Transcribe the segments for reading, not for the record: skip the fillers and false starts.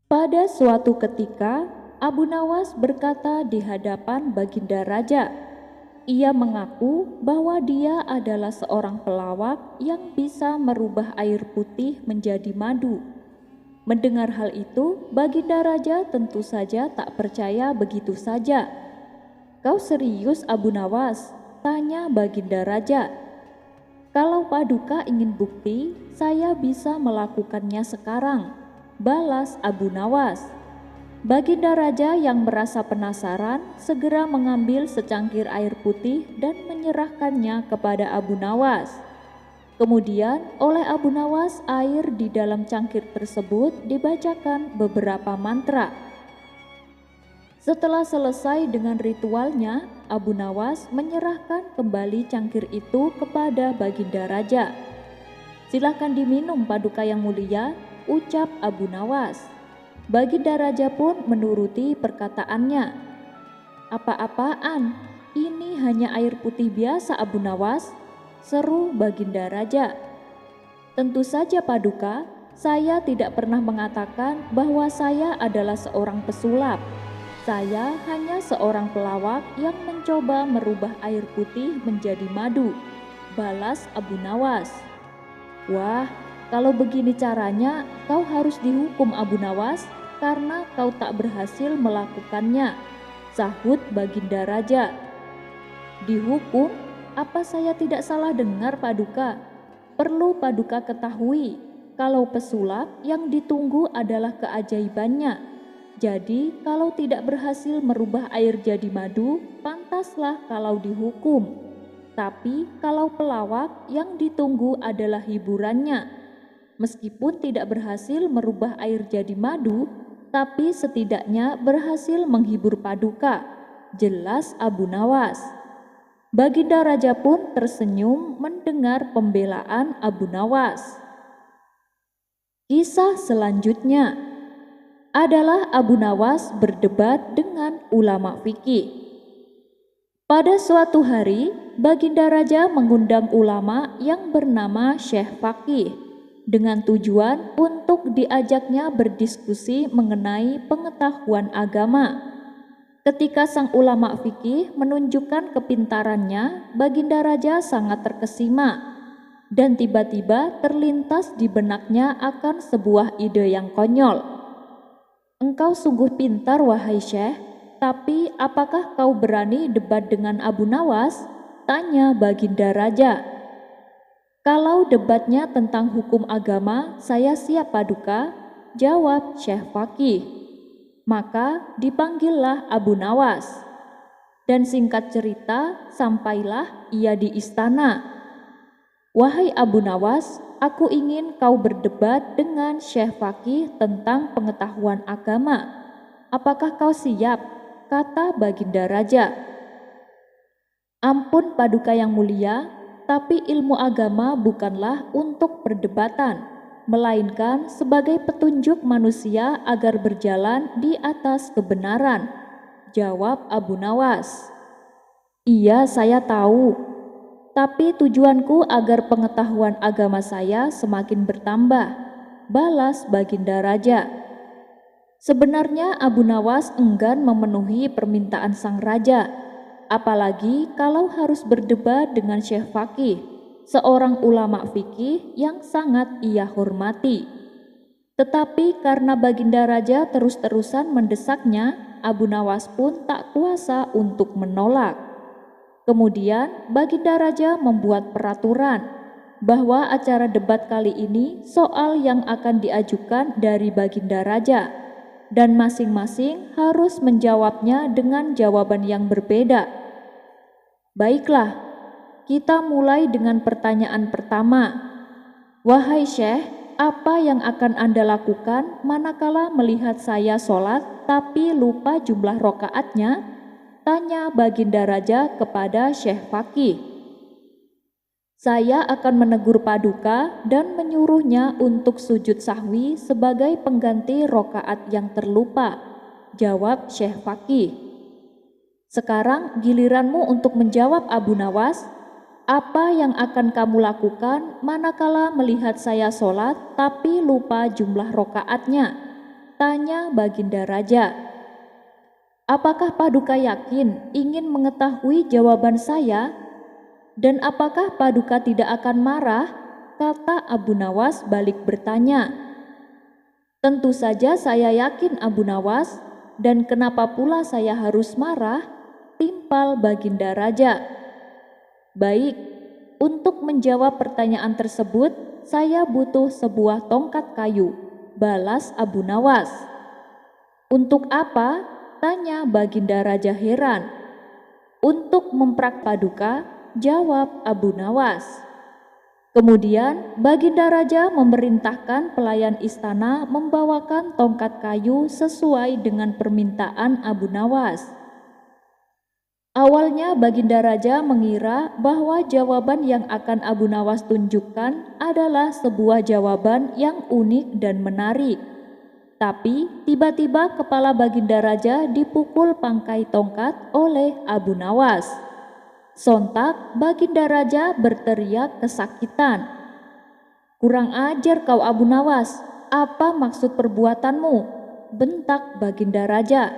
Pada suatu ketika, Abu Nawas berkata di hadapan Baginda Raja. Ia mengaku bahwa dia adalah seorang pelawak yang bisa merubah air putih menjadi madu. Mendengar hal itu, Baginda Raja tentu saja tak percaya begitu saja. "Kau serius, Abu Nawas?" tanya Baginda Raja. "Kalau Paduka ingin bukti, saya bisa melakukannya sekarang," balas Abu Nawas. Baginda Raja yang merasa penasaran segera mengambil secangkir air putih dan menyerahkannya kepada Abu Nawas. Kemudian oleh Abu Nawas air di dalam cangkir tersebut dibacakan beberapa mantra. Setelah selesai dengan ritualnya, Abu Nawas menyerahkan kembali cangkir itu kepada Baginda Raja. "Silakan diminum, Paduka yang mulia," ucap Abu Nawas. Baginda Raja pun menuruti perkataannya. "Apa-apaan? Ini hanya air putih biasa, Abu Nawas," seru Baginda Raja. "Tentu saja, Paduka, saya tidak pernah mengatakan bahwa saya adalah seorang pesulap. Saya hanya seorang pelawak yang mencoba merubah air putih menjadi madu," balas Abu Nawas. "Wah, kalau begini caranya, kau harus dihukum, Abu Nawas, karena kau tak berhasil melakukannya," sahut Baginda Raja. "Dihukum? Apa saya tidak salah dengar, Paduka? Perlu Paduka ketahui, kalau pesulap yang ditunggu adalah keajaibannya. Jadi kalau tidak berhasil merubah air jadi madu, pantaslah kalau dihukum. Tapi kalau pelawak yang ditunggu adalah hiburannya. Meskipun tidak berhasil merubah air jadi madu, tapi setidaknya berhasil menghibur Paduka," jelas Abu Nawas. Baginda Raja pun tersenyum mendengar pembelaan Abu Nawas. Kisah selanjutnya adalah Abu Nawas berdebat dengan ulama fikih. Pada suatu hari, Baginda Raja mengundang ulama yang bernama Syekh Faqih dengan tujuan untuk diajaknya berdiskusi mengenai pengetahuan agama. Ketika sang ulama fikih menunjukkan kepintarannya, Baginda Raja sangat terkesima dan tiba-tiba terlintas di benaknya akan sebuah ide yang konyol. "Engkau sungguh pintar, wahai Syekh, tapi apakah kau berani debat dengan Abu Nawas?" tanya Baginda Raja. "Kalau debatnya tentang hukum agama, saya siap, Paduka," jawab Syekh Faqih. Maka dipanggillah Abu Nawas. Dan singkat cerita, sampailah ia di istana. "Wahai Abu Nawas, aku ingin kau berdebat dengan Syekh Faqih tentang pengetahuan agama. Apakah kau siap?" kata Baginda Raja. "Ampun, Paduka yang mulia, tapi ilmu agama bukanlah untuk perdebatan, melainkan sebagai petunjuk manusia agar berjalan di atas kebenaran," jawab Abu Nawas. "Iya, saya tahu, tapi tujuanku agar pengetahuan agama saya semakin bertambah," balas Baginda Raja. Sebenarnya Abu Nawas enggan memenuhi permintaan sang raja, apalagi kalau harus berdebat dengan Syekh Faqih, seorang ulama fikih yang sangat ia hormati. Tetapi karena Baginda Raja terus-terusan mendesaknya, Abu Nawas pun tak kuasa untuk menolak. Kemudian Baginda Raja membuat peraturan bahwa acara debat kali ini soal yang akan diajukan dari Baginda Raja, dan masing-masing harus menjawabnya dengan jawaban yang berbeda. "Baiklah, kita mulai dengan pertanyaan pertama. Wahai Syekh, apa yang akan Anda lakukan manakala melihat saya sholat tapi lupa jumlah rokaatnya?" tanya Baginda Raja kepada Syekh Faqih. "Saya akan menegur Paduka dan menyuruhnya untuk sujud sahwi sebagai pengganti rokaat yang terlupa," jawab Syekh Faqih. "Sekarang giliranmu untuk menjawab, Abu Nawas. Apa yang akan kamu lakukan manakala melihat saya sholat tapi lupa jumlah rokaatnya?" Tanya Baginda Raja. Apakah Paduka yakin ingin mengetahui jawaban saya? Dan apakah Paduka tidak akan marah? Kata Abu Nawas balik bertanya. Tentu saja saya yakin Abu Nawas, dan kenapa pula saya harus marah? Timpal Baginda Raja. Baik, untuk menjawab pertanyaan tersebut, saya butuh sebuah tongkat kayu, balas Abu Nawas. Untuk apa? Tanya Baginda Raja heran. Untuk memprak Paduka, jawab Abu Nawas. Kemudian Baginda Raja memerintahkan pelayan istana membawakan tongkat kayu sesuai dengan permintaan Abu Nawas. Awalnya Baginda Raja mengira bahwa jawaban yang akan Abu Nawas tunjukkan adalah sebuah jawaban yang unik dan menarik. Tapi tiba-tiba kepala Baginda Raja dipukul pangkai tongkat oleh Abu Nawas. Sontak Baginda Raja berteriak kesakitan. Kurang ajar kau Abu Nawas, apa maksud perbuatanmu? Bentak Baginda Raja.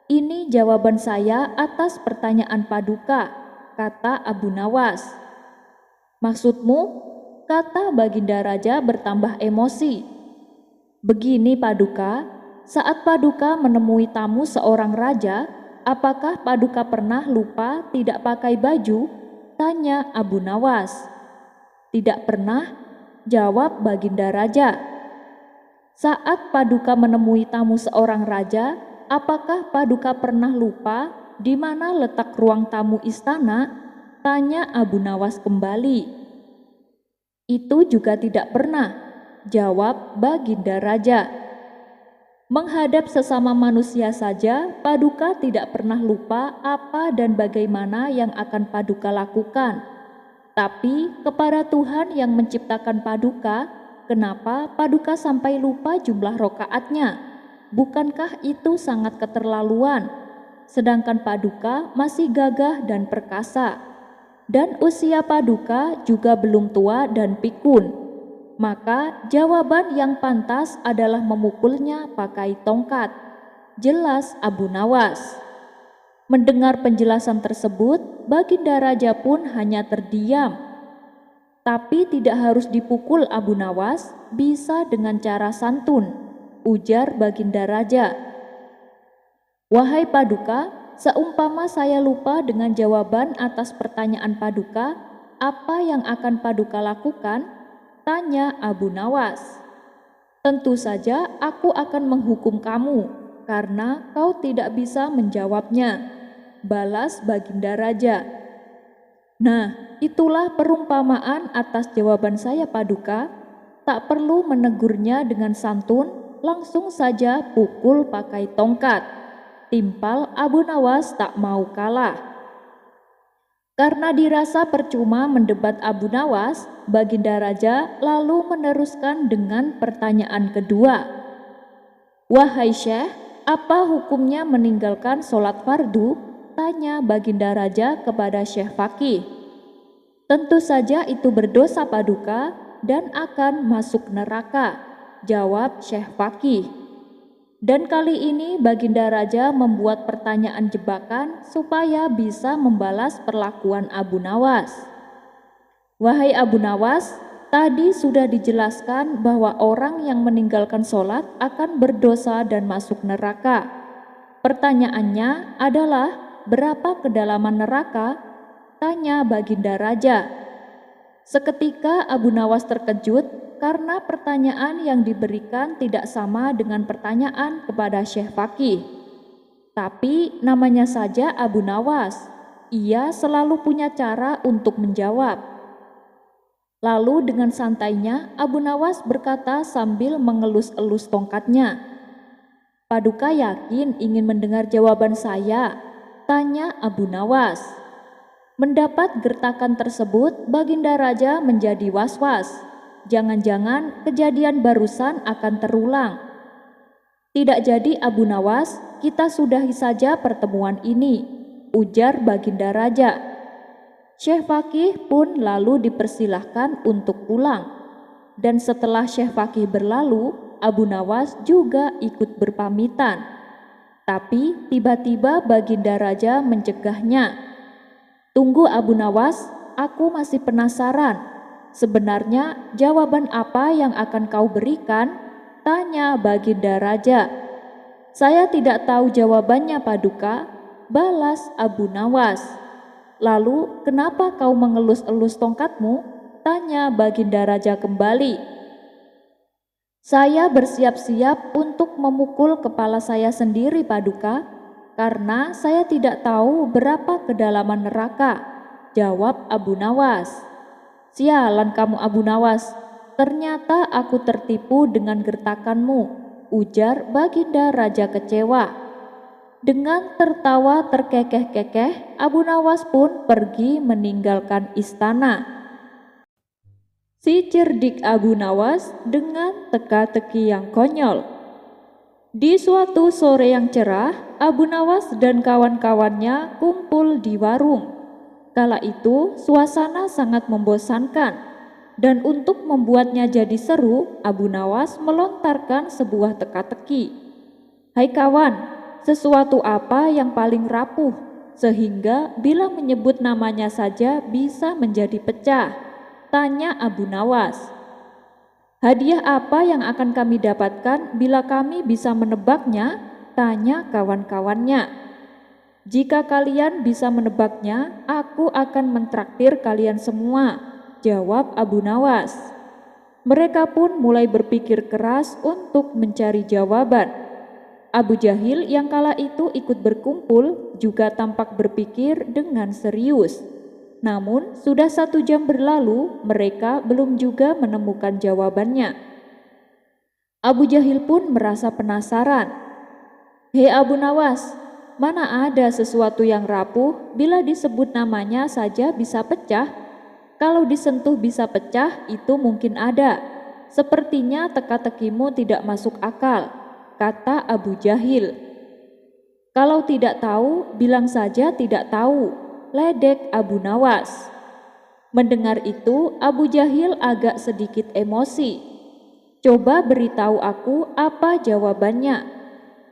Ini jawaban saya atas pertanyaan Paduka, kata Abu Nawas. Maksudmu? Kata Baginda Raja bertambah emosi. Begini Paduka, saat Paduka menemui tamu seorang raja, apakah Paduka pernah lupa tidak pakai baju? Tanya Abu Nawas. Tidak pernah, jawab Baginda Raja. Saat Paduka menemui tamu seorang raja, apakah Paduka pernah lupa di mana letak ruang tamu istana? Tanya Abu Nawas kembali. Itu juga tidak pernah, jawab Baginda Raja. Menghadap sesama manusia saja, Paduka tidak pernah lupa apa dan bagaimana yang akan Paduka lakukan. Tapi kepada Tuhan yang menciptakan Paduka, kenapa Paduka sampai lupa jumlah rokaatnya? Bukankah itu sangat keterlaluan? Sedangkan Paduka masih gagah dan perkasa. Dan usia Paduka juga belum tua dan pikun. Maka jawaban yang pantas adalah memukulnya pakai tongkat. Jelas Abu Nawas. Mendengar penjelasan tersebut, Baginda Raja pun hanya terdiam. Tapi tidak harus dipukul Abu Nawas, bisa dengan cara santun, ujar Baginda Raja. Wahai Paduka, seumpama saya lupa dengan jawaban atas pertanyaan Paduka, apa yang akan Paduka lakukan? Tanya Abu Nawas. Tentu saja aku akan menghukum kamu, karena kau tidak bisa menjawabnya, balas Baginda Raja. Nah, itulah perumpamaan atas jawaban saya Paduka. Tak perlu menegurnya dengan santun, langsung saja pukul pakai tongkat. Timpal Abu Nawas tak mau kalah. Karena dirasa percuma mendebat Abu Nawas, Baginda Raja lalu meneruskan dengan pertanyaan kedua. Wahai Syekh, apa hukumnya meninggalkan sholat fardu? Tanya Baginda Raja kepada Syekh Fakih. Tentu saja itu berdosa Paduka dan akan masuk neraka, jawab Syekh Fakih. Dan kali ini Baginda Raja membuat pertanyaan jebakan supaya bisa membalas perlakuan Abu Nawas. Wahai Abu Nawas, tadi sudah dijelaskan bahwa orang yang meninggalkan sholat akan berdosa dan masuk neraka. Pertanyaannya adalah berapa kedalaman neraka? Tanya Baginda Raja. Seketika Abu Nawas terkejut karena pertanyaan yang diberikan tidak sama dengan pertanyaan kepada Syekh Fakih. Tapi namanya saja Abu Nawas, ia selalu punya cara untuk menjawab. Lalu dengan santainya Abu Nawas berkata sambil mengelus-elus tongkatnya. Paduka yakin ingin mendengar jawaban saya? Tanya Abu Nawas. Mendapat gertakan tersebut, Baginda Raja menjadi was-was. Jangan-jangan kejadian barusan akan terulang. Tidak jadi Abu Nawas, kita sudahi saja pertemuan ini, ujar Baginda Raja. Syekh Fakih pun lalu dipersilahkan untuk pulang. Dan setelah Syekh Fakih berlalu, Abu Nawas juga ikut berpamitan. Tapi tiba-tiba Baginda Raja mencegahnya. "Tunggu Abu Nawas, aku masih penasaran. Sebenarnya jawaban apa yang akan kau berikan?" tanya Baginda Raja. "Saya tidak tahu jawabannya Paduka," balas Abu Nawas. "Lalu kenapa kau mengelus-elus tongkatmu?" tanya Baginda Raja kembali. "Saya bersiap-siap untuk memukul kepala saya sendiri Paduka, karena saya tidak tahu berapa kedalaman neraka," jawab Abu Nawas. "Sialan kamu Abu Nawas, ternyata aku tertipu dengan gertakanmu," ujar Baginda Raja kecewa. Dengan tertawa terkekeh-kekeh, Abu Nawas pun pergi meninggalkan istana. Si cerdik Abu Nawas dengan teka-teki yang konyol. Di suatu sore yang cerah, Abu Nawas dan kawan-kawannya kumpul di warung. Kala itu suasana sangat membosankan, dan untuk membuatnya jadi seru, Abu Nawas melontarkan sebuah teka-teki. "Hai kawan, sesuatu apa yang paling rapuh, sehingga bila menyebut namanya saja bisa menjadi pecah?" tanya Abu Nawas. "Hadiah apa yang akan kami dapatkan bila kami bisa menebaknya?" tanya kawan-kawannya. "Jika kalian bisa menebaknya, aku akan mentraktir kalian semua," jawab Abu Nawas. Mereka pun mulai berpikir keras untuk mencari jawaban. Abu Jahil yang kala itu ikut berkumpul juga tampak berpikir dengan serius. Namun sudah 1 jam berlalu, mereka belum juga menemukan jawabannya. Abu Jahil pun merasa penasaran. "Hei Abu Nawas, mana ada sesuatu yang rapuh bila disebut namanya saja bisa pecah? Kalau disentuh bisa pecah itu mungkin ada. Sepertinya teka-tekimu tidak masuk akal," kata Abu Jahil. "Kalau tidak tahu, bilang saja tidak tahu," ledek Abu Nawas. Mendengar itu, Abu Jahil agak sedikit emosi. "Coba beritahu aku apa jawabannya.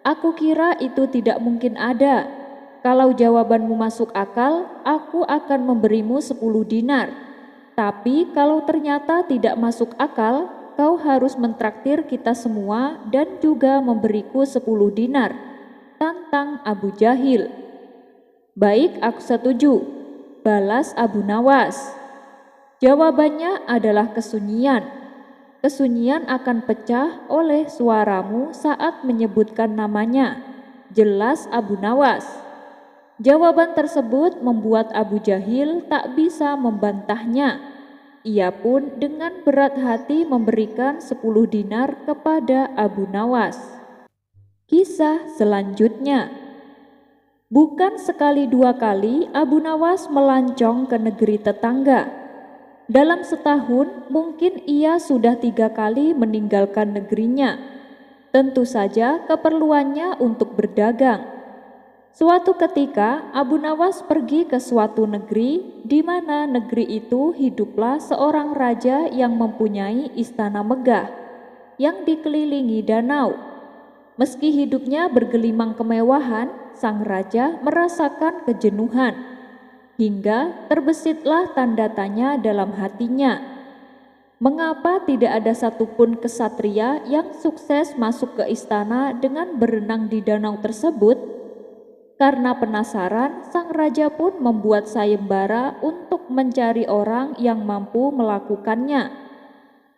Aku kira itu tidak mungkin ada. Kalau jawabanmu masuk akal, aku akan memberimu 10 dinar. Tapi kalau ternyata tidak masuk akal, kau harus mentraktir kita semua dan juga memberiku 10 dinar, tantang Abu Jahil. "Baik, aku setuju," balas Abu Nawas. "Jawabannya adalah kesunyian. Kesunyian akan pecah oleh suaramu saat menyebutkan namanya," jelas Abu Nawas. Jawaban tersebut membuat Abu Jahil tak bisa membantahnya. Ia pun dengan berat hati memberikan 10 dinar kepada Abu Nawas. Kisah selanjutnya. Bukan sekali dua kali Abu Nawas melancong ke negeri tetangga. Dalam setahun mungkin ia sudah 3 kali meninggalkan negerinya. Tentu saja keperluannya untuk berdagang. Suatu ketika Abu Nawas pergi ke suatu negeri, di mana negeri itu hiduplah seorang raja yang mempunyai istana megah yang dikelilingi danau. Meski hidupnya bergelimang kemewahan, sang raja merasakan kejenuhan, hingga terbesitlah tanda tanya dalam hatinya. Mengapa tidak ada satupun kesatria yang sukses masuk ke istana dengan berenang di danau tersebut? Karena penasaran, sang raja pun membuat sayembara untuk mencari orang yang mampu melakukannya.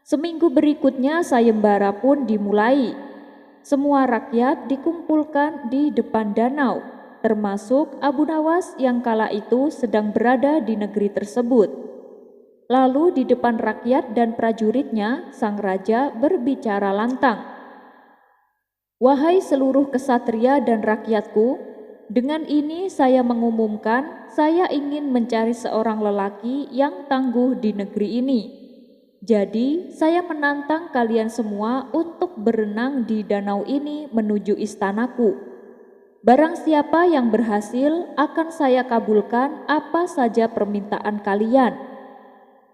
Seminggu berikutnya sayembara pun dimulai. Semua rakyat dikumpulkan di depan danau, termasuk Abu Nawas yang kala itu sedang berada di negeri tersebut. Lalu di depan rakyat dan prajuritnya, sang raja berbicara lantang. "Wahai seluruh kesatria dan rakyatku, dengan ini saya mengumumkan saya ingin mencari seorang lelaki yang tangguh di negeri ini. Jadi saya menantang kalian semua untuk berenang di danau ini menuju istanaku. Barang siapa yang berhasil akan saya kabulkan apa saja permintaan kalian."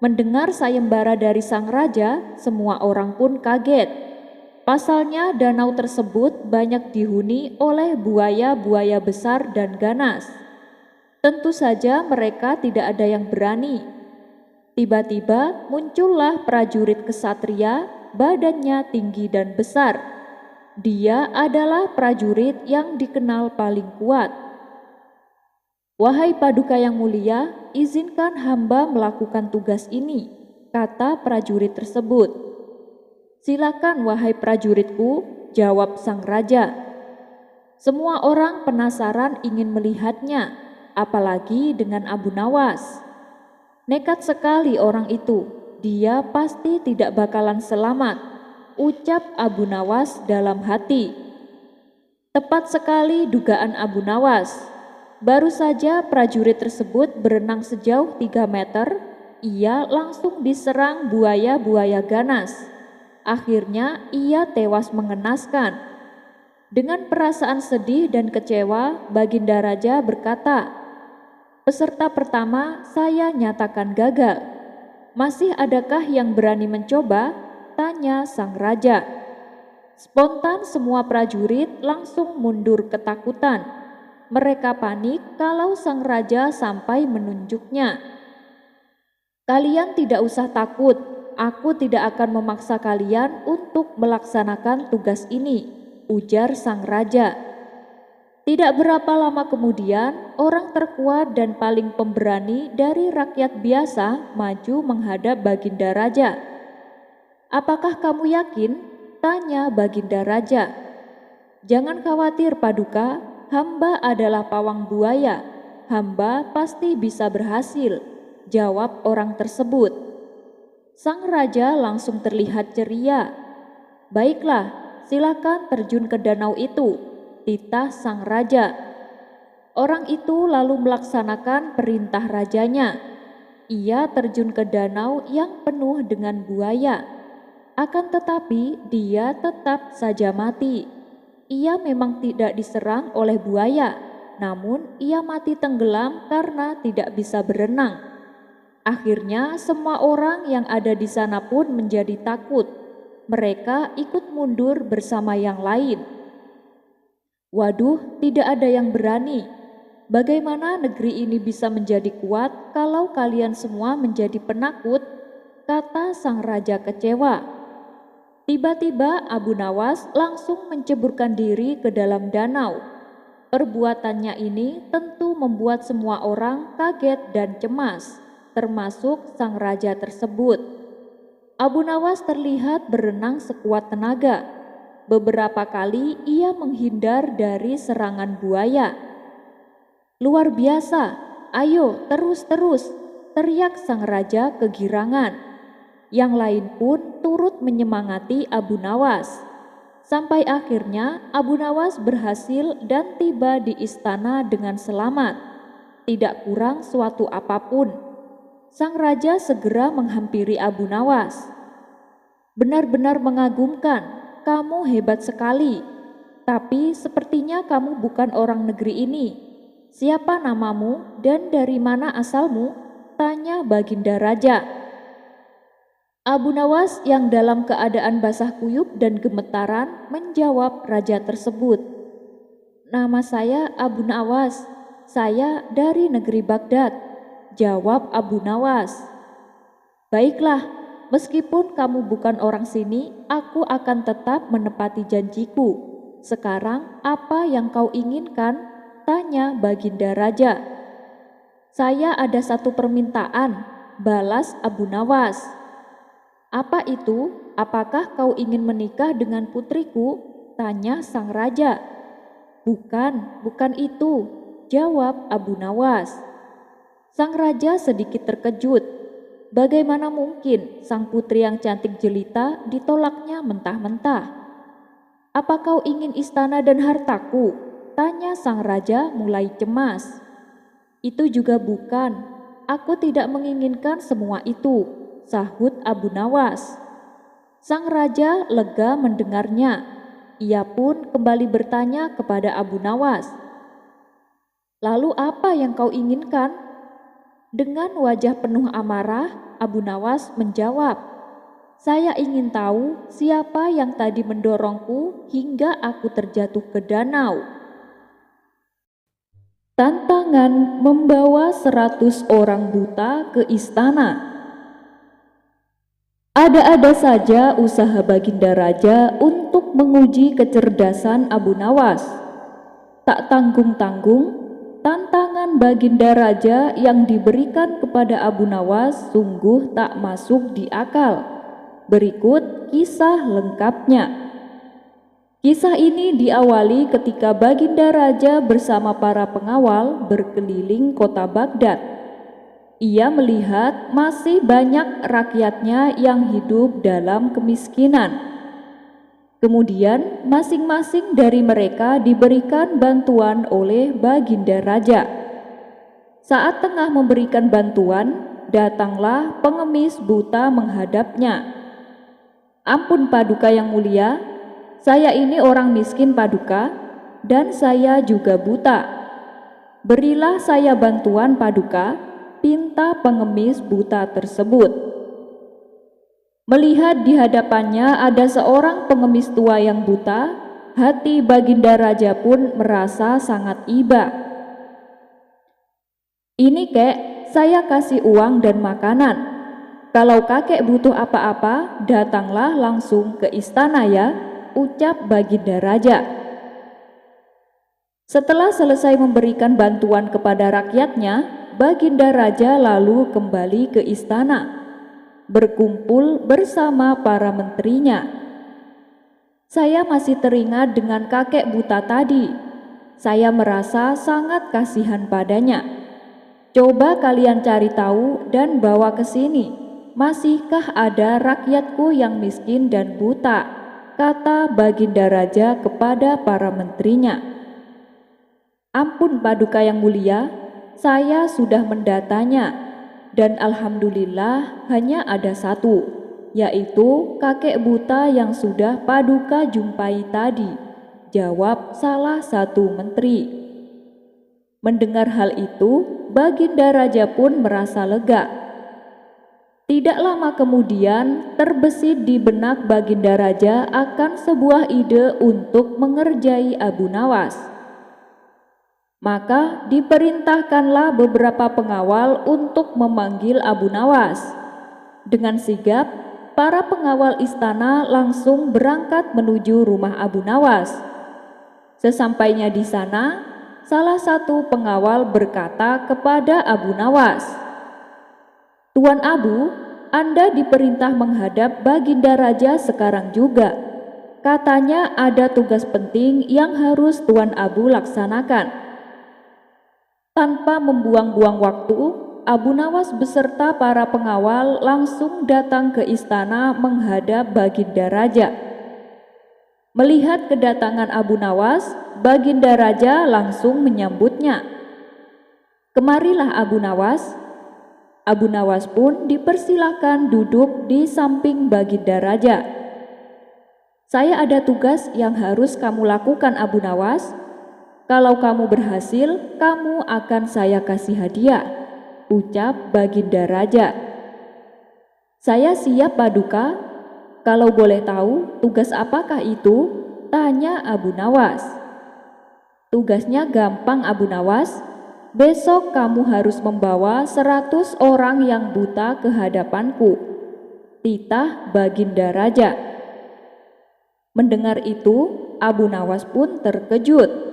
Mendengar sayembara dari sang raja, semua orang pun kaget. Pasalnya danau tersebut banyak dihuni oleh buaya-buaya besar dan ganas. Tentu saja mereka tidak ada yang berani. Tiba-tiba muncullah prajurit kesatria, badannya tinggi dan besar. Dia adalah prajurit yang dikenal paling kuat. "Wahai Paduka yang mulia, izinkan hamba melakukan tugas ini," kata prajurit tersebut. "Silakan wahai prajuritku," jawab sang raja. Semua orang penasaran ingin melihatnya, apalagi dengan Abu Nawas. Nekat sekali orang itu, dia pasti tidak bakalan selamat, ucap Abu Nawas dalam hati. Tepat sekali dugaan Abu Nawas. Baru saja prajurit tersebut berenang sejauh 3 meter, ia langsung diserang buaya-buaya ganas. Akhirnya ia tewas mengenaskan. Dengan perasaan sedih dan kecewa, Baginda Raja berkata, "Peserta pertama saya nyatakan gagal. Masih adakah yang berani mencoba?" tanya sang raja. Spontan semua prajurit langsung mundur ketakutan. Mereka panik kalau sang raja sampai menunjuknya. "Kalian tidak usah takut. Aku tidak akan memaksa kalian untuk melaksanakan tugas ini," ujar sang raja. Tidak berapa lama kemudian, orang terkuat dan paling pemberani dari rakyat biasa maju menghadap Baginda Raja. "Apakah kamu yakin?" tanya Baginda Raja. "Jangan khawatir Paduka, hamba adalah pawang buaya. Hamba pasti bisa berhasil," jawab orang tersebut. Sang raja langsung terlihat ceria. "Baiklah, silakan terjun ke danau itu," titah sang raja. Orang itu lalu melaksanakan perintah rajanya. Ia terjun ke danau yang penuh dengan buaya. Akan tetapi dia tetap saja mati. Ia memang tidak diserang oleh buaya, namun ia mati tenggelam karena tidak bisa berenang. Akhirnya semua orang yang ada di sana pun menjadi takut. Mereka ikut mundur bersama yang lain. "Waduh, tidak ada yang berani. Bagaimana negeri ini bisa menjadi kuat kalau kalian semua menjadi penakut?" kata sang raja kecewa. Tiba-tiba Abu Nawas langsung menceburkan diri ke dalam danau. Perbuatannya ini tentu membuat semua orang kaget dan cemas, termasuk sang raja tersebut. Abu Nawas terlihat berenang sekuat tenaga. Beberapa kali ia menghindar dari serangan buaya. "Luar biasa, ayo terus," teriak sang raja kegirangan. Yang lain pun turut menyemangati Abu Nawas. Sampai akhirnya Abu Nawas berhasil dan tiba di istana dengan selamat. Tidak kurang suatu apapun. Sang raja segera menghampiri Abu Nawas. "Benar-benar mengagumkan, kamu hebat sekali. Tapi sepertinya kamu bukan orang negeri ini. Siapa namamu dan dari mana asalmu?" tanya Baginda Raja. Abu Nawas yang dalam keadaan basah kuyup dan gemetaran menjawab raja tersebut. "Nama saya Abu Nawas. Saya dari negeri Baghdad," jawab Abu Nawas. "Baiklah, meskipun kamu bukan orang sini, aku akan tetap menepati janjiku. Sekarang apa yang kau inginkan?" tanya Baginda Raja. "Saya ada satu permintaan," balas Abu Nawas. "Apa itu? Apakah kau ingin menikah dengan putriku?" tanya sang raja. Bukan itu," jawab Abu Nawas. Sang raja sedikit terkejut. Bagaimana mungkin sang putri yang cantik jelita ditolaknya mentah-mentah? "Apa kau ingin istana dan hartaku?" tanya sang raja mulai cemas. "Itu juga bukan. Aku tidak menginginkan semua itu," sahut Abu Nawas. Sang raja lega mendengarnya. Ia pun kembali bertanya kepada Abu Nawas, "Lalu apa yang kau inginkan?" Dengan wajah penuh amarah, Abu Nawas menjawab, Saya ingin tahu siapa yang tadi mendorongku hingga aku terjatuh ke danau. Tantangan membawa 100 orang buta ke istana. Ada-ada saja usaha Baginda Raja untuk menguji kecerdasan Abu Nawas. Tak tanggung-tanggung, tantangan Baginda Raja yang diberikan kepada Abu Nawas sungguh tak masuk di akal. Berikut kisah lengkapnya. Kisah ini diawali ketika Baginda Raja bersama para pengawal berkeliling kota Baghdad. Ia melihat masih banyak rakyatnya yang hidup dalam kemiskinan. Kemudian masing-masing dari mereka diberikan bantuan oleh Baginda Raja. Saat tengah memberikan bantuan, datanglah pengemis buta menghadapnya. "Ampun Paduka yang mulia, saya ini orang miskin Paduka, dan saya juga buta. Berilah saya bantuan Paduka," pinta pengemis buta tersebut. Melihat di hadapannya ada seorang pengemis tua yang buta, hati Baginda Raja pun merasa sangat iba. "Ini kek, saya kasih uang dan makanan. Kalau kakek butuh apa-apa, datanglah langsung ke istana ya," ucap Baginda Raja. Setelah selesai memberikan bantuan kepada rakyatnya, Baginda Raja lalu kembali ke istana, berkumpul bersama para menterinya. "Saya masih teringat dengan kakek buta tadi. Saya merasa sangat kasihan padanya. Coba kalian cari tahu dan bawa ke sini. Masihkah ada rakyatku yang miskin dan buta?" kata Baginda Raja kepada para menterinya. "Ampun Paduka yang mulia, saya sudah mendatanya, dan alhamdulillah hanya ada satu, yaitu kakek buta yang sudah Paduka jumpai tadi," jawab salah satu menteri. Mendengar hal itu, Baginda Raja pun merasa lega. Tidak lama kemudian, terbesit di benak Baginda Raja akan sebuah ide untuk mengerjai Abu Nawas. Maka diperintahkanlah beberapa pengawal untuk memanggil Abu Nawas. Dengan sigap, para pengawal istana langsung berangkat menuju rumah Abu Nawas. Sesampainya di sana, salah satu pengawal berkata kepada Abu Nawas, "Tuan Abu, Anda diperintah menghadap Baginda Raja sekarang juga. Katanya ada tugas penting yang harus Tuan Abu laksanakan." Tanpa membuang-buang waktu, Abu Nawas beserta para pengawal langsung datang ke istana menghadap Baginda Raja. Melihat kedatangan Abu Nawas, Baginda Raja langsung menyambutnya. "Kemarilah Abu Nawas." Abu Nawas pun dipersilakan duduk di samping Baginda Raja. "Saya ada tugas yang harus kamu lakukan Abu Nawas. Kalau kamu berhasil, kamu akan saya kasih hadiah," ucap Baginda Raja. "Saya siap Paduka. Kalau boleh tahu, tugas apakah itu?" tanya Abu Nawas. "Tugasnya gampang Abu Nawas. Besok kamu harus membawa 100 orang yang buta ke hadapanku," titah Baginda Raja. Mendengar itu, Abu Nawas pun terkejut.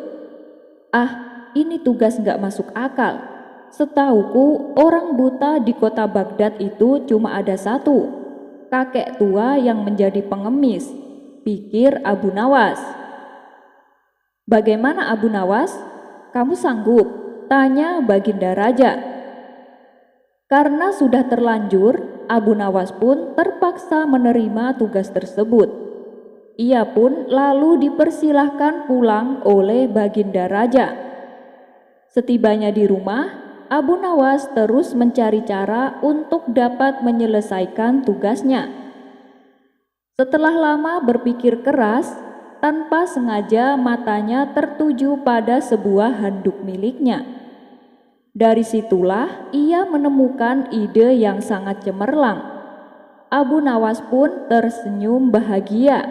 Ini tugas nggak masuk akal. Setauku orang buta di kota Baghdad itu cuma ada satu, kakek tua yang menjadi pengemis, pikir Abu Nawas. "Bagaimana Abu Nawas? Kamu sanggup?" tanya Baginda Raja. Karena sudah terlanjur, Abu Nawas pun terpaksa menerima tugas tersebut. Ia pun lalu dipersilahkan pulang oleh Baginda Raja. Setibanya di rumah, Abu Nawas terus mencari cara untuk dapat menyelesaikan tugasnya. Setelah lama berpikir keras, tanpa sengaja matanya tertuju pada sebuah handuk miliknya. Dari situlah ia menemukan ide yang sangat cemerlang. Abu Nawas pun tersenyum bahagia.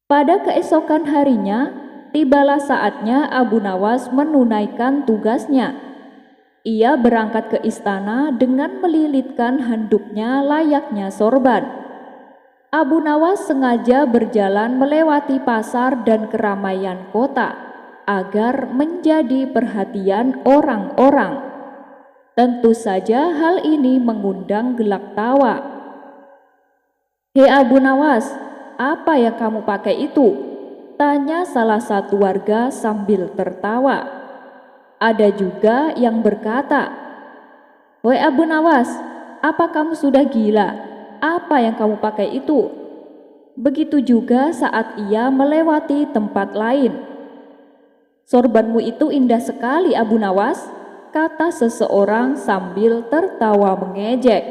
Pada keesokan harinya, tibalah saatnya Abu Nawas menunaikan tugasnya. Ia berangkat ke istana dengan melilitkan handuknya layaknya sorban. Abu Nawas sengaja berjalan melewati pasar dan keramaian kota agar menjadi perhatian orang-orang. Tentu saja hal ini mengundang gelak tawa. "Hei Abu Nawas, apa yang kamu pakai itu?" tanya salah satu warga sambil tertawa. Ada juga yang berkata, "Woi Abu Nawas, apa kamu sudah gila? Apa yang kamu pakai itu?" Begitu juga saat ia melewati tempat lain. "Sorbanmu itu indah sekali Abu Nawas," kata seseorang sambil tertawa mengejek.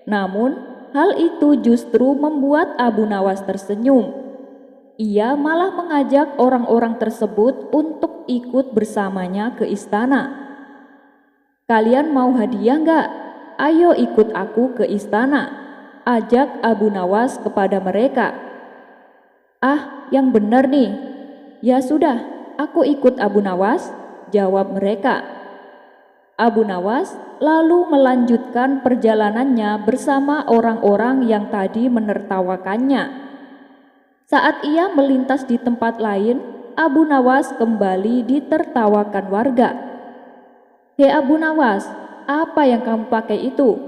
Namun, hal itu justru membuat Abu Nawas tersenyum. Ia malah mengajak orang-orang tersebut untuk ikut bersamanya ke istana. "Kalian mau hadiah nggak? Ayo ikut aku ke istana," ajak Abu Nawas kepada mereka. "Ah, yang benar nih." "Ya sudah, aku ikut Abu Nawas," jawab mereka. Abu Nawas lalu melanjutkan perjalanannya bersama orang-orang yang tadi menertawakannya. Saat ia melintas di tempat lain, Abu Nawas kembali ditertawakan warga. "Hei Abu Nawas, apa yang kamu pakai itu?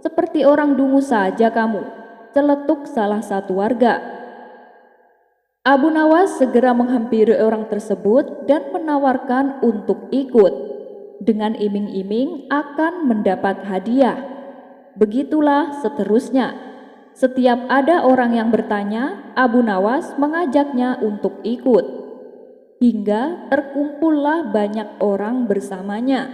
Seperti orang dungu saja kamu," celetuk salah satu warga. Abu Nawas segera menghampiri orang tersebut dan menawarkan untuk ikut dengan iming-iming akan mendapat hadiah. Begitulah seterusnya. Setiap ada orang yang bertanya, Abu Nawas mengajaknya untuk ikut. Hingga terkumpullah banyak orang bersamanya.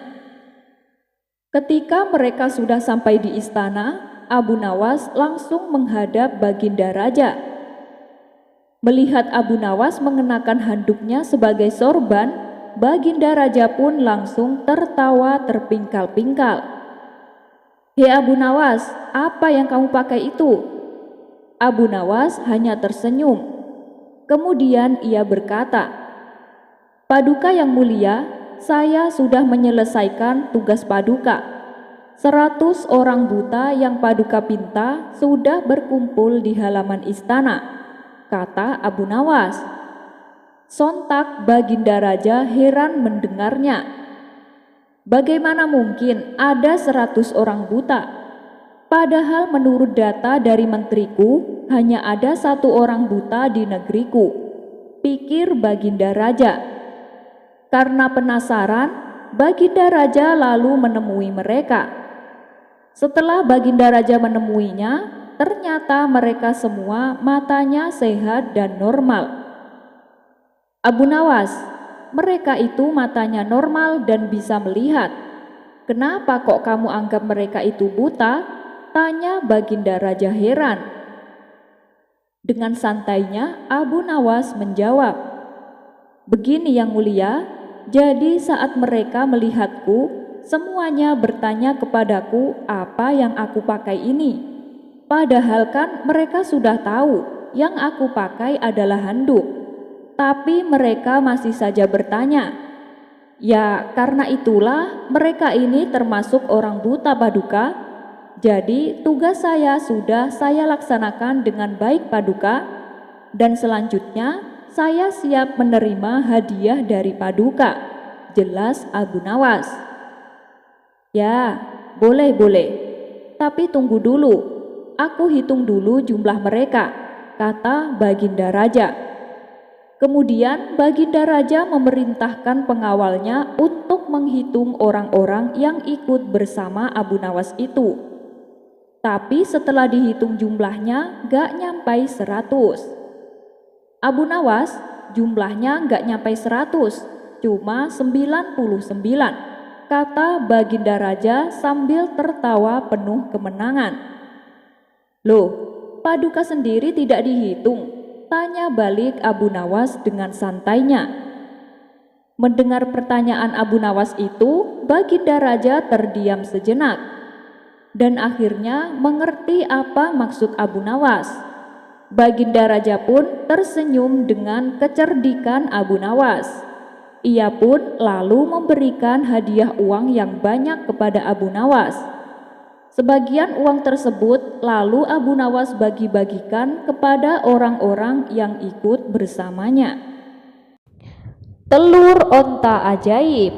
Ketika mereka sudah sampai di istana, Abu Nawas langsung menghadap Baginda Raja. Melihat Abu Nawas mengenakan handuknya sebagai sorban, Baginda Raja pun langsung tertawa terpingkal-pingkal. "Hei Abu Nawas, apa yang kamu pakai itu?" Abu Nawas hanya tersenyum. Kemudian ia berkata, "Paduka yang mulia, saya sudah menyelesaikan tugas paduka. 100 orang buta yang paduka pinta sudah berkumpul di halaman istana," kata Abu Nawas. Sontak Baginda Raja heran mendengarnya. Bagaimana mungkin ada 100 orang buta? Padahal menurut data dari menteriku, hanya ada 1 orang buta di negeriku, pikir Baginda Raja. Karena penasaran, Baginda Raja lalu menemui mereka. Setelah Baginda Raja menemuinya, ternyata mereka semua matanya sehat dan normal. "Abu Nawas, mereka itu matanya normal dan bisa melihat. Kenapa kok kamu anggap mereka itu buta?" tanya Baginda Raja heran. Dengan santainya Abu Nawas menjawab, "Begini yang mulia, jadi saat mereka melihatku, semuanya bertanya kepadaku apa yang aku pakai ini. Padahal kan mereka sudah tahu yang aku pakai adalah handuk. Tapi mereka masih saja bertanya. Ya, karena itulah mereka ini termasuk orang buta paduka. Jadi tugas saya sudah saya laksanakan dengan baik paduka, dan selanjutnya saya siap menerima hadiah dari paduka," jelas Abu Nawas. "Ya, boleh. Tapi tunggu dulu, aku hitung dulu jumlah mereka," kata Baginda Raja. Kemudian Baginda Raja memerintahkan pengawalnya untuk menghitung orang-orang yang ikut bersama Abu Nawas itu. Tapi setelah dihitung jumlahnya gak nyampai 100. Abu Nawas jumlahnya gak nyampai 100, cuma 99, kata Baginda Raja sambil tertawa penuh kemenangan. "Loh, paduka sendiri tidak dihitung?" tanya balik Abu Nawas dengan santainya. Mendengar pertanyaan Abu Nawas itu, Baginda Raja terdiam sejenak. dan akhirnya mengerti apa maksud Abu Nawas. Baginda Raja pun tersenyum dengan kecerdikan Abu Nawas. Ia pun lalu memberikan hadiah uang yang banyak kepada Abu Nawas. Sebagian uang tersebut lalu Abu Nawas bagi-bagikan kepada orang-orang yang ikut bersamanya. Telur onta ajaib.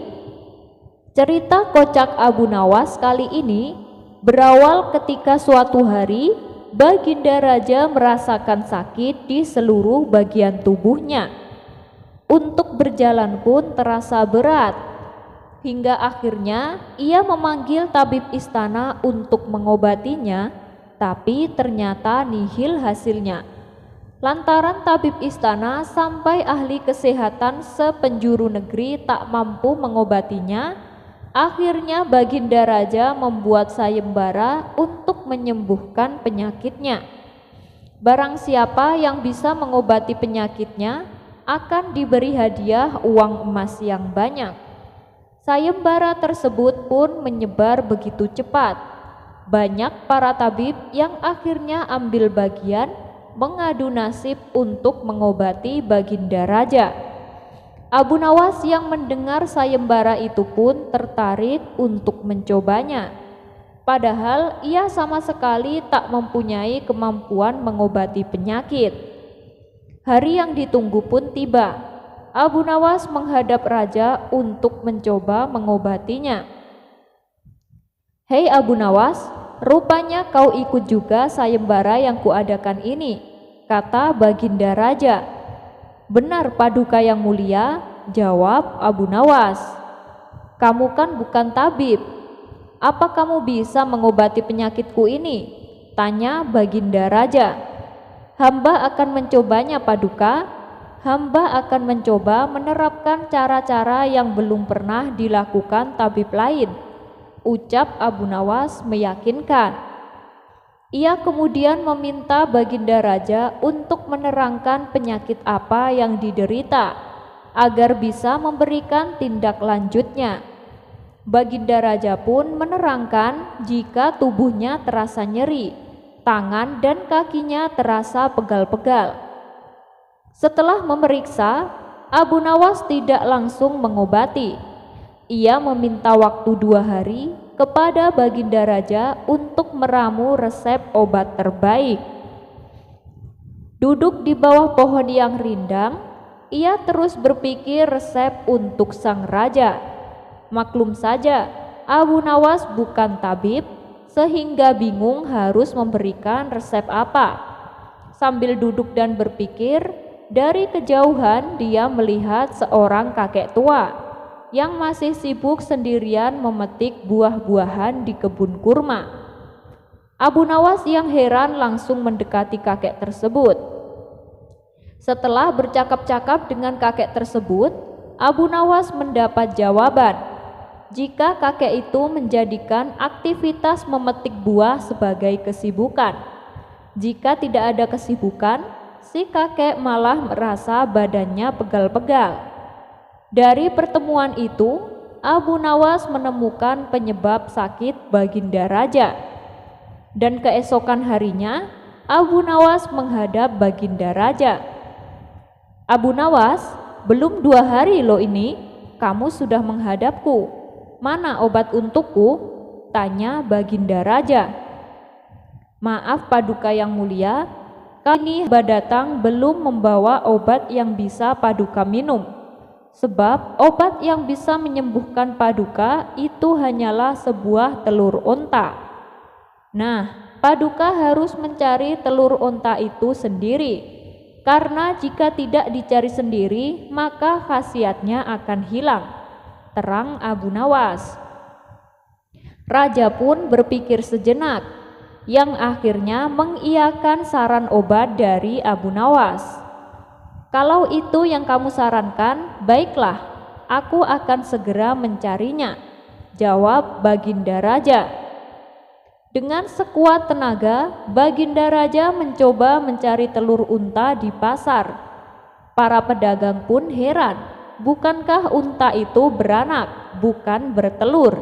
Cerita kocak Abu Nawas kali ini berawal ketika suatu hari Baginda Raja merasakan sakit di seluruh bagian tubuhnya. Untuk berjalan pun terasa berat. Hingga akhirnya ia memanggil tabib istana untuk mengobatinya, tapi ternyata nihil hasilnya. Lantaran tabib istana sampai ahli kesehatan sepenjuru negeri tak mampu mengobatinya, akhirnya Baginda Raja membuat sayembara untuk menyembuhkan penyakitnya. Barang siapa yang bisa mengobati penyakitnya akan diberi hadiah uang emas yang banyak. Sayembara tersebut pun menyebar begitu cepat. Banyak para tabib yang akhirnya ambil bagian mengadu nasib untuk mengobati Baginda Raja. Abu Nawas yang mendengar sayembara itu pun tertarik untuk mencobanya. Padahal ia sama sekali tak mempunyai kemampuan mengobati penyakit. Hari yang ditunggu pun tiba. Abu Nawas menghadap raja untuk mencoba mengobatinya. "Hei Abu Nawas, rupanya kau ikut juga sayembara yang kuadakan ini," kata Baginda Raja. "Benar Paduka yang mulia," jawab Abu Nawas. "Kamu kan bukan tabib. Apa kamu bisa mengobati penyakitku ini?" tanya Baginda Raja. "Hamba akan mencobanya Paduka. Hamba akan mencoba menerapkan cara-cara yang belum pernah dilakukan tabib lain," ucap Abu Nawas meyakinkan. Ia kemudian meminta Baginda Raja untuk menerangkan penyakit apa yang diderita agar bisa memberikan tindak lanjutnya. Baginda Raja pun menerangkan jika tubuhnya terasa nyeri, tangan dan kakinya terasa pegal-pegal. Setelah memeriksa, Abu Nawas tidak langsung mengobati. Ia meminta waktu 2 hari kepada Baginda Raja untuk meramu resep obat terbaik. Duduk di bawah pohon yang rindang, ia terus berpikir resep untuk sang raja. Maklum saja, Abu Nawas bukan tabib, sehingga bingung harus memberikan resep apa. Sambil duduk dan berpikir, dari kejauhan dia melihat seorang kakek tua yang masih sibuk sendirian memetik buah-buahan di kebun kurma. Abu Nawas yang heran langsung mendekati kakek tersebut. Setelah bercakap-cakap dengan kakek tersebut, Abu Nawas mendapat jawaban jika kakek itu menjadikan aktivitas memetik buah sebagai kesibukan. Jika tidak ada kesibukan, si kakek malah merasa badannya pegal-pegal. Dari pertemuan itu, Abu Nawas menemukan penyebab sakit Baginda Raja. Dan keesokan harinya, Abu Nawas menghadap Baginda Raja. "Abu Nawas, belum 2 hari loh ini, kamu sudah menghadapku. Mana obat untukku?" tanya Baginda Raja. "Maaf Paduka yang mulia, kali ini hamba datang belum membawa obat yang bisa Paduka minum, sebab obat yang bisa menyembuhkan Paduka itu hanyalah sebuah telur onta. Nah, Paduka harus mencari telur onta itu sendiri, karena jika tidak dicari sendiri maka khasiatnya akan hilang," terang Abu Nawas. Raja pun berpikir sejenak, yang akhirnya mengiyakan saran obat dari Abu Nawas. "Kalau itu yang kamu sarankan, baiklah, aku akan segera mencarinya," jawab Baginda Raja. Dengan sekuat tenaga, Baginda Raja mencoba mencari telur unta di pasar. Para pedagang pun heran, bukankah unta itu beranak, bukan bertelur?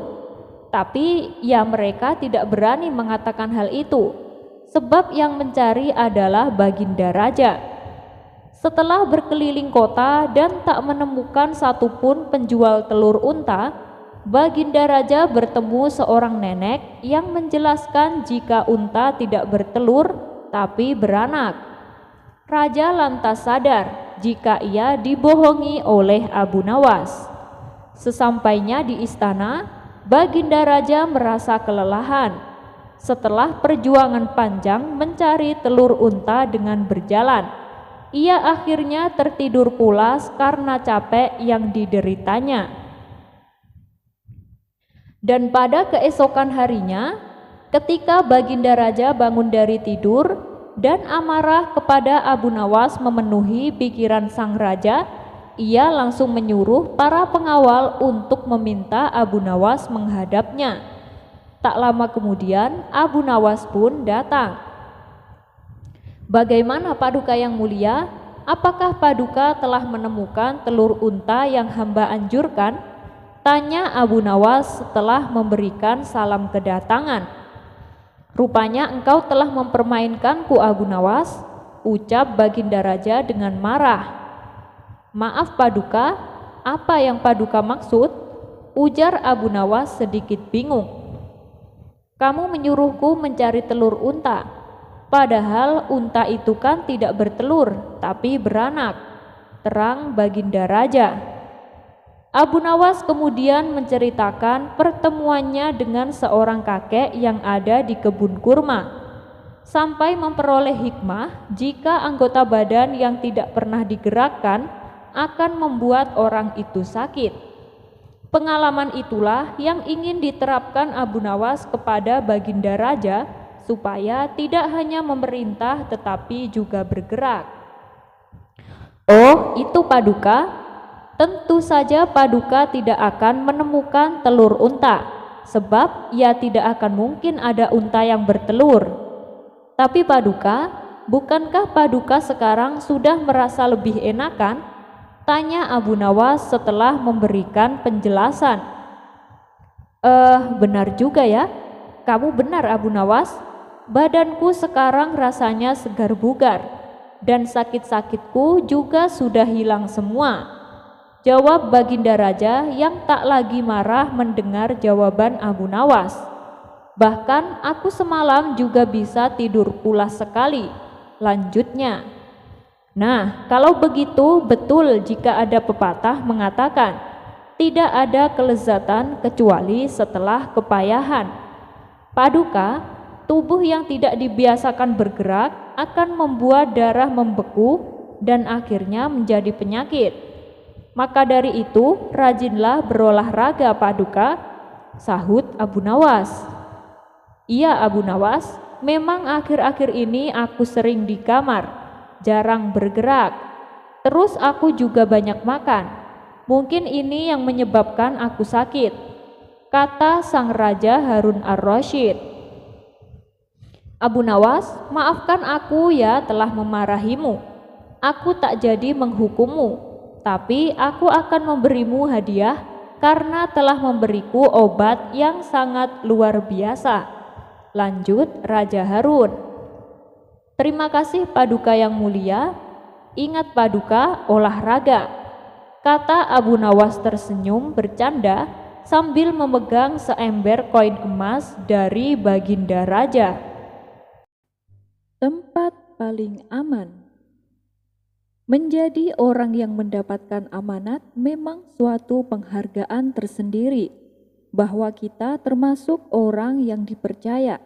Tapi ya mereka tidak berani mengatakan hal itu, sebab yang mencari adalah Baginda Raja. Setelah berkeliling kota dan tak menemukan satupun penjual telur unta, Baginda Raja bertemu seorang nenek yang menjelaskan jika unta tidak bertelur tapi beranak. Raja lantas sadar jika ia dibohongi oleh Abu Nawas. Sesampainya di istana, Baginda Raja merasa kelelahan. Setelah perjuangan panjang mencari telur unta dengan berjalan, ia akhirnya tertidur pulas karena capek yang dideritanya. Dan pada keesokan harinya, ketika Baginda Raja bangun dari tidur dan amarah kepada Abu Nawas memenuhi pikiran sang raja, ia langsung menyuruh para pengawal untuk meminta Abu Nawas menghadapnya. Tak lama kemudian Abu Nawas pun datang. "Bagaimana Paduka yang mulia? Apakah Paduka telah menemukan telur unta yang hamba anjurkan?" tanya Abu Nawas setelah memberikan salam kedatangan. "Rupanya engkau telah mempermainkanku, Abu Nawas," ucap Baginda Raja dengan marah. "Maaf Paduka, apa yang Paduka maksud?" ujar Abu Nawas sedikit bingung. "Kamu menyuruhku mencari telur unta, padahal unta itu kan tidak bertelur tapi beranak," terang Baginda Raja. Abu Nawas kemudian menceritakan pertemuannya dengan seorang kakek yang ada di kebun kurma, sampai memperoleh hikmah jika anggota badan yang tidak pernah digerakkan akan membuat orang itu sakit. Pengalaman itulah yang ingin diterapkan Abu Nawas kepada Baginda Raja supaya tidak hanya memerintah tetapi juga bergerak. "Oh, itu Paduka? Tentu saja Paduka tidak akan menemukan telur unta, sebab ya tidak akan mungkin ada unta yang bertelur. Tapi Paduka, bukankah Paduka sekarang sudah merasa lebih enakan?" tanya Abu Nawas setelah memberikan penjelasan. Benar juga ya. Kamu benar Abu Nawas. Badanku sekarang rasanya segar bugar, dan sakit-sakitku juga sudah hilang semua," jawab Baginda Raja yang tak lagi marah mendengar jawaban Abu Nawas. "Bahkan aku semalam juga bisa tidur pulas sekali," lanjutnya. "Nah, kalau begitu betul jika ada pepatah mengatakan, tidak ada kelezatan kecuali setelah kepayahan. Paduka, tubuh yang tidak dibiasakan bergerak akan membuat darah membeku dan akhirnya menjadi penyakit. Maka dari itu, rajinlah berolahraga Paduka," sahut Abu Nawas. "Iya Abu Nawas, memang akhir-akhir ini aku sering di kamar, jarang bergerak. Terus aku juga banyak makan. Mungkin ini yang menyebabkan aku sakit," kata sang Raja Harun ar-Rasyid. "Abu Nawas, maafkan aku ya telah memarahimu. Aku tak jadi menghukummu, tapi aku akan memberimu hadiah karena telah memberiku obat yang sangat luar biasa," lanjut Raja Harun. "Terima kasih Paduka yang mulia. Ingat Paduka, olahraga," kata Abu Nawas tersenyum bercanda sambil memegang seember koin emas dari Baginda Raja. Tempat paling aman. Menjadi orang yang mendapatkan amanat memang suatu penghargaan tersendiri, bahwa kita termasuk orang yang dipercaya.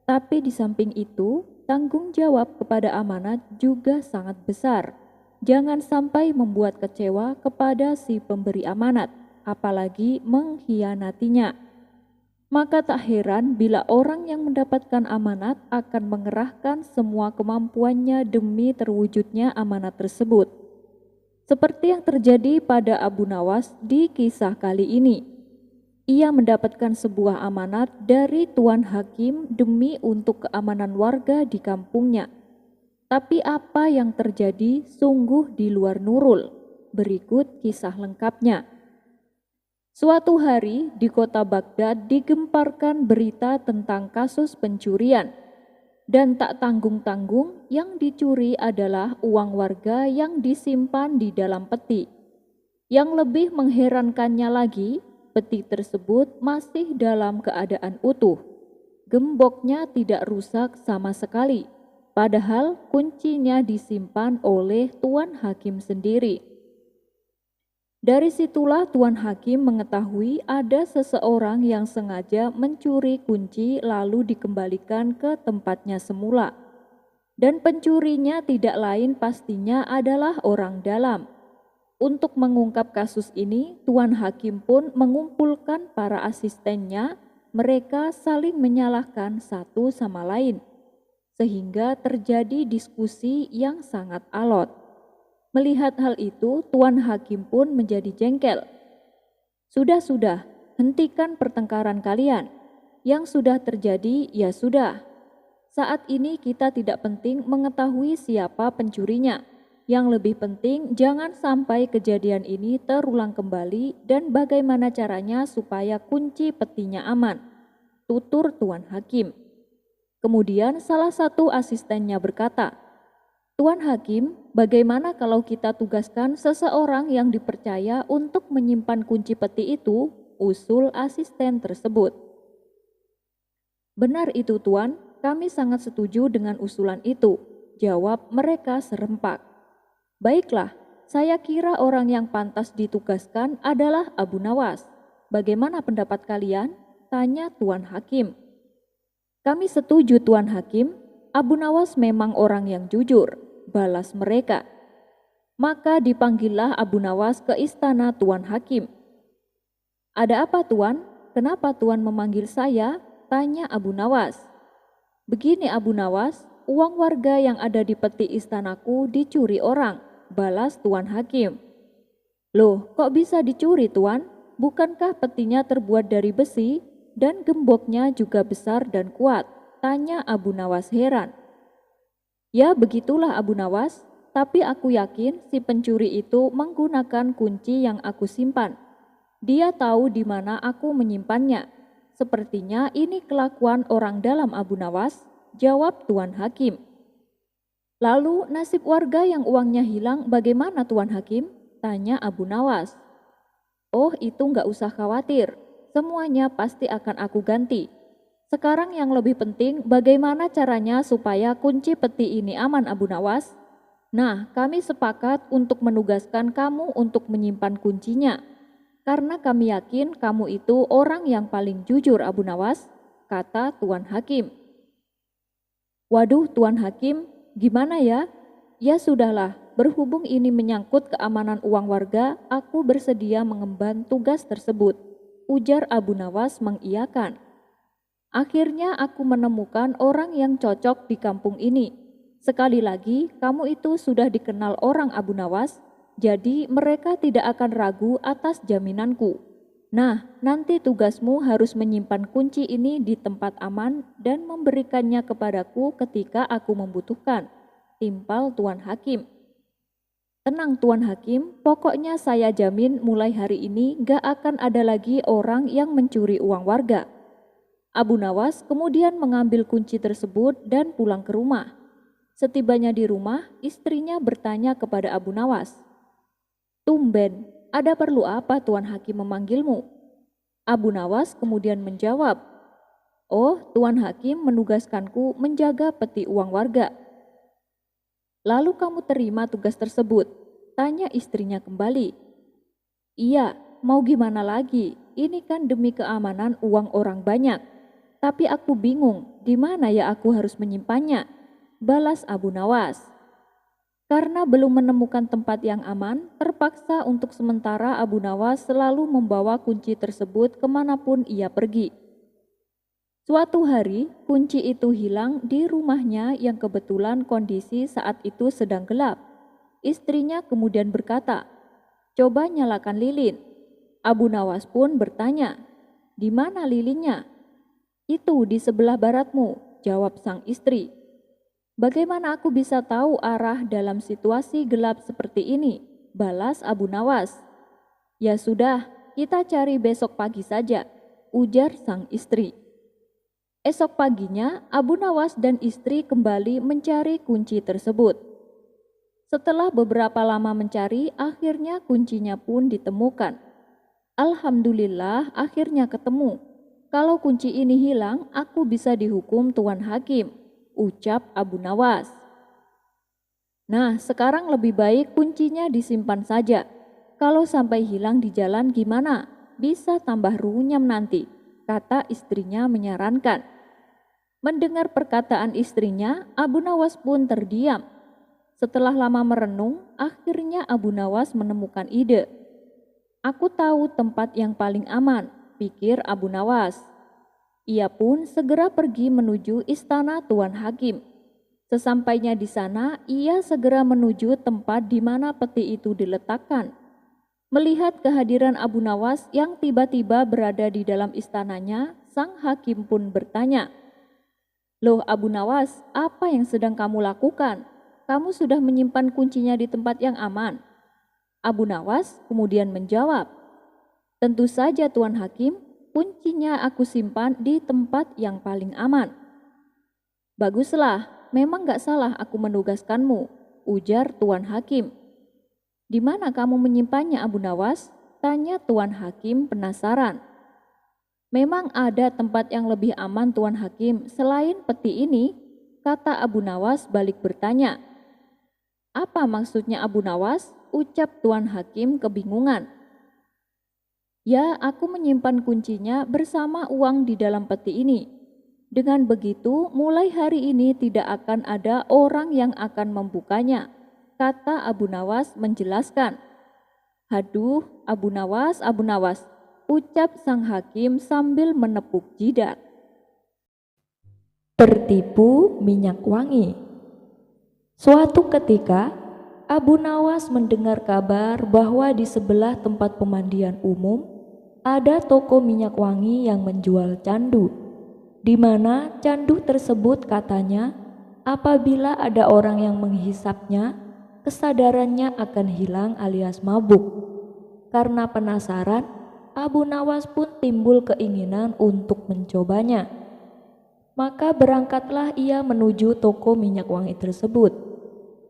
Tapi di samping itu, tanggung jawab kepada amanat juga sangat besar. Jangan sampai membuat kecewa kepada si pemberi amanat, apalagi mengkhianatinya. Maka tak heran bila orang yang mendapatkan amanat akan mengerahkan semua kemampuannya demi terwujudnya amanat tersebut. Seperti yang terjadi pada Abu Nawas di kisah kali ini. Ia mendapatkan sebuah amanat dari Tuan Hakim demi untuk keamanan warga di kampungnya. Tapi apa yang terjadi sungguh di luar nurul. Berikut kisah lengkapnya. Suatu hari di kota Baghdad digemparkan berita tentang kasus pencurian. Dan tak tanggung-tanggung yang dicuri adalah uang warga yang disimpan di dalam peti. Yang lebih mengherankannya lagi, peti tersebut masih dalam keadaan utuh. Gemboknya tidak rusak sama sekali, padahal kuncinya disimpan oleh Tuan Hakim sendiri. Dari situlah Tuan Hakim mengetahui ada seseorang yang sengaja mencuri kunci lalu dikembalikan ke tempatnya semula. Dan pencurinya tidak lain pastinya adalah orang dalam. Untuk mengungkap kasus ini, Tuan Hakim pun mengumpulkan para asistennya, mereka saling menyalahkan satu sama lain. Sehingga terjadi diskusi yang sangat alot. Melihat hal itu, Tuan Hakim pun menjadi jengkel. Sudah, hentikan pertengkaran kalian. Yang sudah terjadi, ya sudah. Saat ini kita tidak penting mengetahui siapa pencurinya. Yang lebih penting, jangan sampai kejadian ini terulang kembali dan bagaimana caranya supaya kunci petinya aman. Tutur Tuan Hakim. Kemudian salah satu asistennya berkata, Tuan Hakim, bagaimana kalau kita tugaskan seseorang yang dipercaya untuk menyimpan kunci peti itu? Usul asisten tersebut. Benar itu Tuan, kami sangat setuju dengan usulan itu, jawab mereka serempak. Baiklah, saya kira orang yang pantas ditugaskan adalah Abu Nawas. Bagaimana pendapat kalian? Tanya Tuan Hakim. Kami setuju Tuan Hakim, Abu Nawas memang orang yang jujur, balas mereka. Maka dipanggillah Abu Nawas ke istana Tuan Hakim. Ada apa Tuan? Kenapa Tuan memanggil saya? Tanya Abu Nawas. Begini Abu Nawas, uang warga yang ada di peti istanaku dicuri orang, balas Tuan Hakim. Loh, kok bisa dicuri Tuan? Bukankah petinya terbuat dari besi dan gemboknya juga besar dan kuat? Tanya Abu Nawas heran. Ya begitulah Abu Nawas, tapi aku yakin si pencuri itu menggunakan kunci yang aku simpan. Dia tahu di mana aku menyimpannya. Sepertinya ini kelakuan orang dalam Abu Nawas, jawab Tuan Hakim. Lalu nasib warga yang uangnya hilang bagaimana Tuan Hakim? Tanya Abu Nawas. Oh itu nggak usah khawatir, semuanya pasti akan aku ganti. Sekarang yang lebih penting bagaimana caranya supaya kunci peti ini aman Abu Nawas? Nah, kami sepakat untuk menugaskan kamu untuk menyimpan kuncinya. Karena kami yakin kamu itu orang yang paling jujur Abu Nawas, kata Tuan Hakim. Waduh Tuan Hakim, gimana ya? Ya sudahlah, berhubung ini menyangkut keamanan uang warga, aku bersedia mengemban tugas tersebut. Ujar Abu Nawas mengiyakan. Akhirnya aku menemukan orang yang cocok di kampung ini. Sekali lagi, kamu itu sudah dikenal orang Abu Nawas, jadi mereka tidak akan ragu atas jaminanku. Nah, nanti tugasmu harus menyimpan kunci ini di tempat aman dan memberikannya kepadaku ketika aku membutuhkan. Timpal Tuan Hakim. Tenang Tuan Hakim, pokoknya saya jamin mulai hari ini gak akan ada lagi orang yang mencuri uang warga. Abu Nawas kemudian mengambil kunci tersebut dan pulang ke rumah. Setibanya di rumah, istrinya bertanya kepada Abu Nawas. Tumben, ada perlu apa Tuan Hakim memanggilmu? Abu Nawas kemudian menjawab, Oh, Tuan Hakim menugaskanku menjaga peti uang warga. Lalu kamu terima tugas tersebut? Tanya istrinya kembali. Iya, mau gimana lagi? Ini kan demi keamanan uang orang banyak. Tapi aku bingung, di mana ya aku harus menyimpannya? Balas Abu Nawas. Karena belum menemukan tempat yang aman, terpaksa untuk sementara Abu Nawas selalu membawa kunci tersebut kemanapun ia pergi. Suatu hari, kunci itu hilang di rumahnya yang kebetulan kondisi saat itu sedang gelap. Istrinya kemudian berkata, coba nyalakan lilin. Abu Nawas pun bertanya, di mana lilinnya? Itu di sebelah baratmu, jawab sang istri. Bagaimana aku bisa tahu arah dalam situasi gelap seperti ini? Balas Abu Nawas. Ya sudah, kita cari besok pagi saja, ujar sang istri. Esok paginya, Abu Nawas dan istri kembali mencari kunci tersebut. Setelah beberapa lama mencari, akhirnya kuncinya pun ditemukan. Alhamdulillah, akhirnya ketemu. Kalau kunci ini hilang, aku bisa dihukum Tuan Hakim, ucap Abu Nawas. Nah, sekarang lebih baik kuncinya disimpan saja. Kalau sampai hilang di jalan gimana? Bisa tambah runyam nanti, kata istrinya menyarankan. Mendengar perkataan istrinya, Abu Nawas pun terdiam. Setelah lama merenung, akhirnya Abu Nawas menemukan ide. Aku tahu tempat yang paling aman, pikir Abu Nawas. Ia pun segera pergi menuju istana Tuan Hakim. Sesampainya di sana, ia segera menuju tempat di mana peti itu diletakkan. Melihat kehadiran Abu Nawas yang tiba-tiba berada di dalam istananya, sang hakim pun bertanya, "Loh Abu Nawas, apa yang sedang kamu lakukan? Kamu sudah menyimpan kuncinya di tempat yang aman?" Abu Nawas kemudian menjawab, "Tentu saja Tuan Hakim, kuncinya aku simpan di tempat yang paling aman." "Baguslah, memang gak salah aku menugaskanmu," ujar Tuan Hakim. "Di mana kamu menyimpannya Abu Nawas?" tanya Tuan Hakim penasaran. "Memang ada tempat yang lebih aman Tuan Hakim selain peti ini," kata Abu Nawas balik bertanya. "Apa maksudnya Abu Nawas?" ucap Tuan Hakim kebingungan. "Ya, aku menyimpan kuncinya bersama uang di dalam peti ini. Dengan begitu, mulai hari ini tidak akan ada orang yang akan membukanya," kata Abu Nawas menjelaskan. "Haduh, Abu Nawas, ucap sang hakim sambil menepuk jidat. Tertipu minyak wangi. Suatu ketika, Abu Nawas mendengar kabar bahwa di sebelah tempat pemandian umum ada toko minyak wangi yang menjual candu, di mana candu tersebut katanya apabila ada orang yang menghisapnya, kesadarannya akan hilang alias mabuk. Karena penasaran, Abu Nawas pun timbul keinginan untuk mencobanya. Maka berangkatlah ia menuju toko minyak wangi tersebut.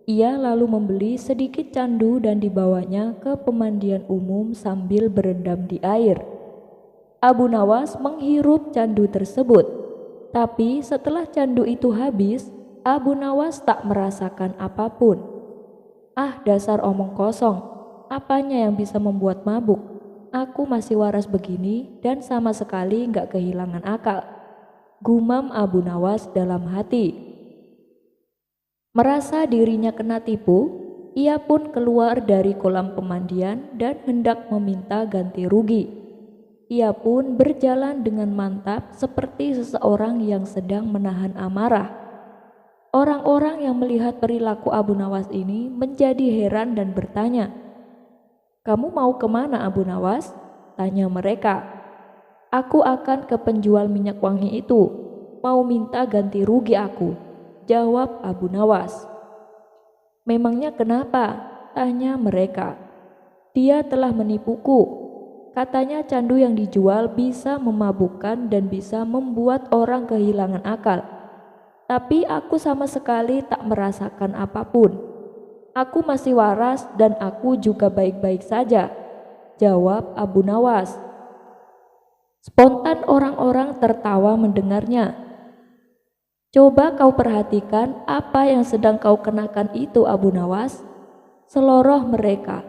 Ia lalu membeli sedikit candu dan dibawanya ke pemandian umum sambil berendam di air. Abu Nawas menghirup candu tersebut, tapi setelah candu itu habis, Abu Nawas tak merasakan apapun. "Ah, dasar omong kosong, apanya yang bisa membuat mabuk? Aku masih waras begini dan sama sekali gak kehilangan akal," gumam Abu Nawas dalam hati. Merasa dirinya kena tipu, ia pun keluar dari kolam pemandian dan hendak meminta ganti rugi. Ia pun berjalan dengan mantap seperti seseorang yang sedang menahan amarah. Orang-orang yang melihat perilaku Abu Nawas ini menjadi heran dan bertanya, "Kamu mau kemana Abu Nawas?" tanya mereka. "Aku akan ke penjual minyak wangi itu, mau minta ganti rugi aku," jawab Abu Nawas. "Memangnya kenapa?" tanya mereka. "Dia telah menipuku. Katanya candu yang dijual bisa memabukkan dan bisa membuat orang kehilangan akal. Tapi aku sama sekali tak merasakan apapun. Aku masih waras dan aku juga baik-baik saja," jawab Abu Nawas. Spontan orang-orang tertawa mendengarnya. "Coba kau perhatikan apa yang sedang kau kenakan itu Abu Nawas," seloroh mereka.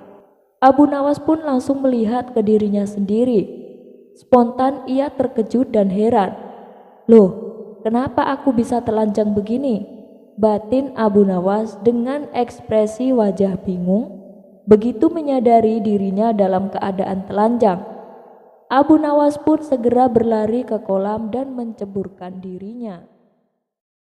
Abu Nawas pun langsung melihat ke dirinya sendiri. Spontan ia terkejut dan heran. "Loh, kenapa aku bisa telanjang begini?" batin Abu Nawas dengan ekspresi wajah bingung. Begitu menyadari dirinya dalam keadaan telanjang, Abu Nawas pun segera berlari ke kolam dan menceburkan dirinya.